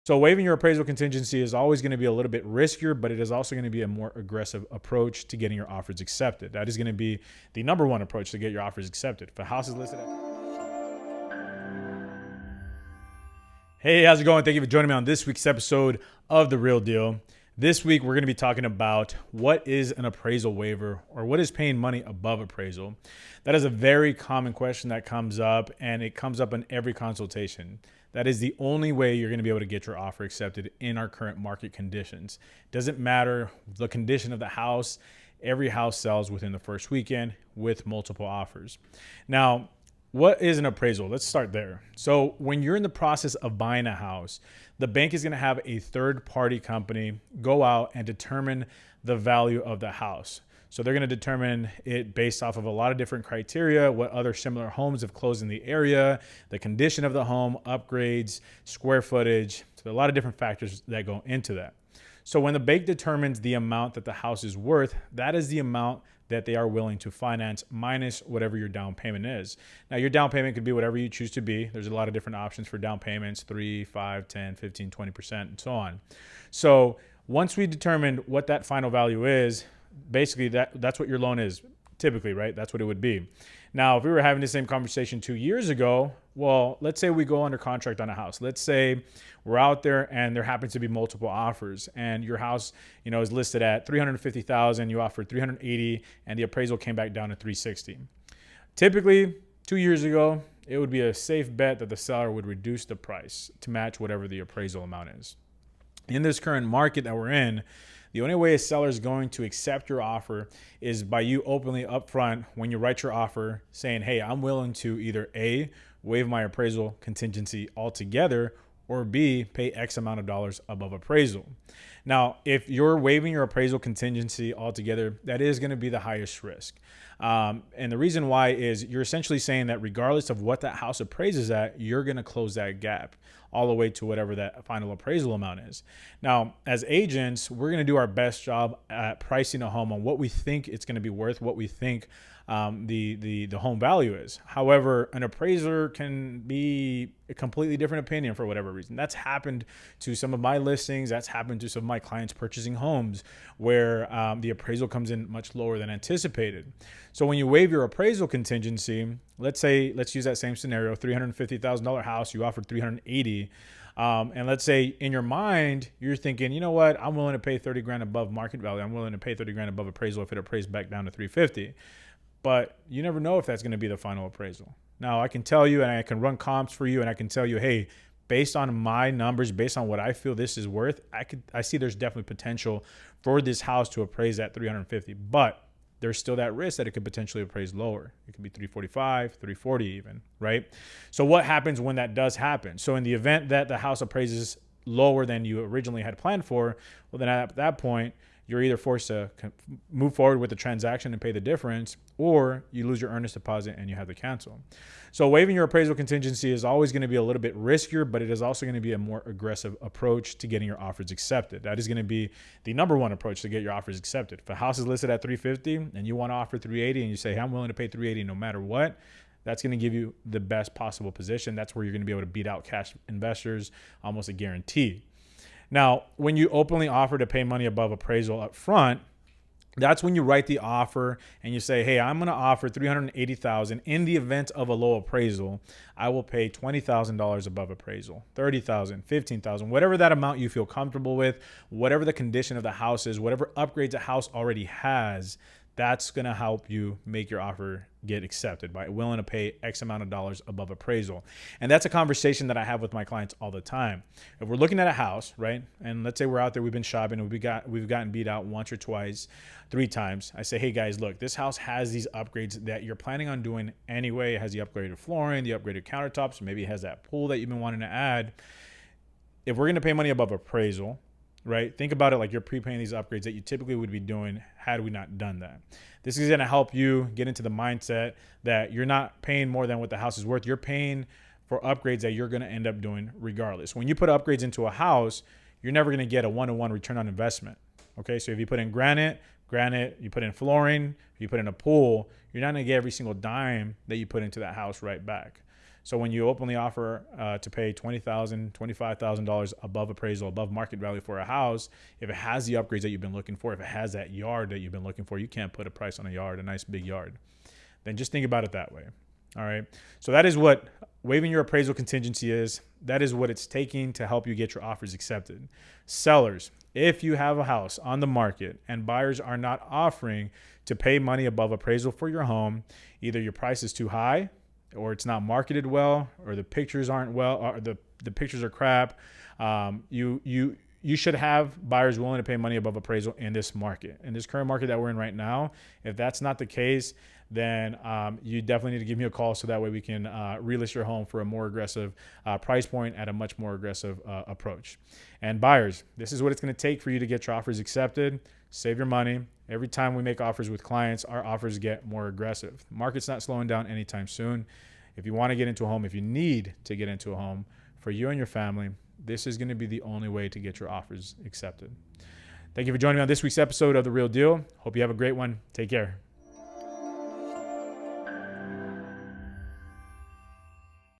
So waiving your appraisal contingency is always going to be a little bit riskier, but it is also going to be a more aggressive approach to getting your offers accepted. That is going to be the number one approach to get your offers accepted. If a house is listed at... Hey, how's it going? Thank you for joining me on this week's episode of The Real Deal. This week, we're going to be talking about what is an appraisal waiver, or what is paying money above appraisal. That is a very common question that comes up, and it comes up in every consultation. That is the only way you're going to be able to get your offer accepted in our current market conditions. Doesn't matter the condition of the house. Every house sells within the first weekend with multiple offers. Now, what is an appraisal? Let's start there. So when you're in the process of buying a house, the bank is going to have a third-party company go out and determine the value of the house. So they're going to determine it based off of a lot of different criteria, what other similar homes have closed in the area, the condition of the home, upgrades, square footage. So there are a lot of different factors that go into that. So when the bank determines the amount that the house is worth, that is the amount that they are willing to finance minus whatever your down payment is. Now, your down payment could be whatever you choose to be. There's a lot of different options for down payments, 3, 5, 10, 15, 20%, and so on. So once we determine what that final value is, basically that's what your loan is typically, right? That's what it would be. Now, if we were having the same conversation 2 years ago, well, let's say we go under contract on a house. Let's say we're out there and there happens to be multiple offers, and your house, is listed at $350,000. You offered $380,000, and the appraisal came back down to $360,000. Typically, 2 years ago, it would be a safe bet that the seller would reduce the price to match whatever the appraisal amount is. In this current market that we're in, the only way a seller is going to accept your offer is by you openly upfront when you write your offer saying, hey, I'm willing to either A, waive my appraisal contingency altogether, or B, pay X amount of dollars above appraisal. Now, if you're waiving your appraisal contingency altogether, that is going to be the highest risk. And the reason why is you're essentially saying that regardless of what that house appraises at, you're going to close that gap all the way to whatever that final appraisal amount is. Now, as agents, we're going to do our best job at pricing a home on what we think it's going to be worth, what we think the home value is. However, an appraiser can be a completely different opinion for whatever reason. That's happened to some of my listings. That's happened to some of my clients purchasing homes where the appraisal comes in much lower than anticipated. So when you waive your appraisal contingency, let's use that same scenario, $350,000 house, you offered $380,000. And let's say in your mind, you're thinking, you know what, I'm willing to pay $30,000 above market value. I'm willing to pay $30,000 above appraisal if it appraised back down to $350,000. But you never know if that's going to be the final appraisal. Now, I can tell you, and I can run comps for you, and I can tell you, hey, based on my numbers, based on what I feel this is worth, I see there's definitely potential for this house to appraise at $350,000. But there's still that risk that it could potentially appraise lower. It could be $345,000, $340,000 even, right? So what happens when that does happen? So in the event that the house appraises lower than you originally had planned for, well, then at that point, you're either forced to move forward with the transaction and pay the difference, or you lose your earnest deposit and you have to cancel. So waiving your appraisal contingency is always going to be a little bit riskier, but it is also going to be a more aggressive approach to getting your offers accepted. That is going to be the number one approach to get your offers accepted. If a house is listed at $350,000 and you want to offer $380,000 and you say, hey, I'm willing to pay $380,000 no matter what, that's going to give you the best possible position. That's where you're going to be able to beat out cash investors, almost a guarantee. Now, when you openly offer to pay money above appraisal up front, that's when you write the offer and you say, hey, I'm going to offer $380,000. In the event of a low appraisal, I will pay $20,000 above appraisal, $30,000, $15,000, whatever that amount you feel comfortable with, whatever the condition of the house is, whatever upgrades a house already has. That's going to help you make your offer get accepted by willing to pay X amount of dollars above appraisal. And that's a conversation that I have with my clients all the time. If we're looking at a house, right? And let's say we're out there, we've been shopping, and we've gotten beat out once or twice, 3 times. I say, hey guys, look, this house has these upgrades that you're planning on doing anyway. It has the upgraded flooring, the upgraded countertops, maybe it has that pool that you've been wanting to add. If we're going to pay money above appraisal, right? Think about it like you're prepaying these upgrades that you typically would be doing had we not done that. This is going to help you get into the mindset that you're not paying more than what the house is worth. You're paying for upgrades that you're going to end up doing regardless. When you put upgrades into a house, you're never going to get a one-to-one return on investment. Okay, so if you put in granite, you put in flooring, you put in a pool, you're not going to get every single dime that you put into that house right back. So when you openly offer to pay $20,000, $25,000 above appraisal, above market value for a house, if it has the upgrades that you've been looking for, if it has that yard that you've been looking for, you can't put a price on a yard, a nice big yard. Then just think about it that way. All right. So that is what waiving your appraisal contingency is. That is what it's taking to help you get your offers accepted. Sellers, if you have a house on the market and buyers are not offering to pay money above appraisal for your home, either your price is too high, or it's not marketed well, or the pictures aren't well, or the pictures are crap. You should have buyers willing to pay money above appraisal in this market, in this current market that we're in right now. If that's not the case, then you definitely need to give me a call so that way we can relist your home for a more aggressive price point at a much more aggressive approach. And buyers, this is what it's going to take for you to get your offers accepted. Save your money. Every time we make offers with clients, our offers get more aggressive. The market's not slowing down anytime soon. If you want to get into a home, if you need to get into a home for you and your family, this is going to be the only way to get your offers accepted. Thank you for joining me on this week's episode of The Real Deal. Hope you have a great one. Take care.